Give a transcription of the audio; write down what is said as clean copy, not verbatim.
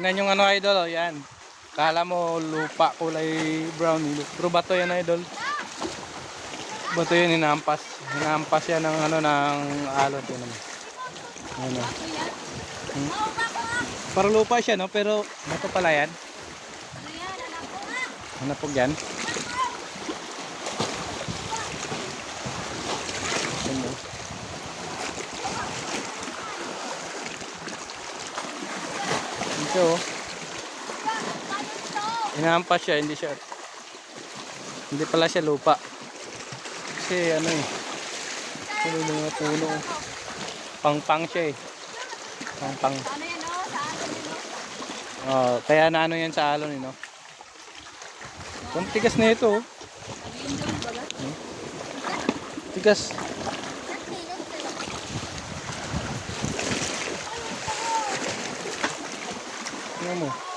tignan yung ano idol, oh, yan. Kala mo lupa kulay brown, pero bato yan idol. Bato yun, hinampas. Hinampas yan ng ano, ng alon yun naman. Ano. Para lupa siya no, pero bato pala yan. Ano po yan? Ano? Ito oh. Hinampas siya, hindi pala siya lupa. Kasi ano eh. Ano yung mga puno. Pang-pang siya eh. Pang-pang. Ano yan o? Sa alon yun o? Oh, kaya na ano yan sa alon eh no. Kung tigas na ito oh. Sabihin doon baga. Tigas. Tingnan mo.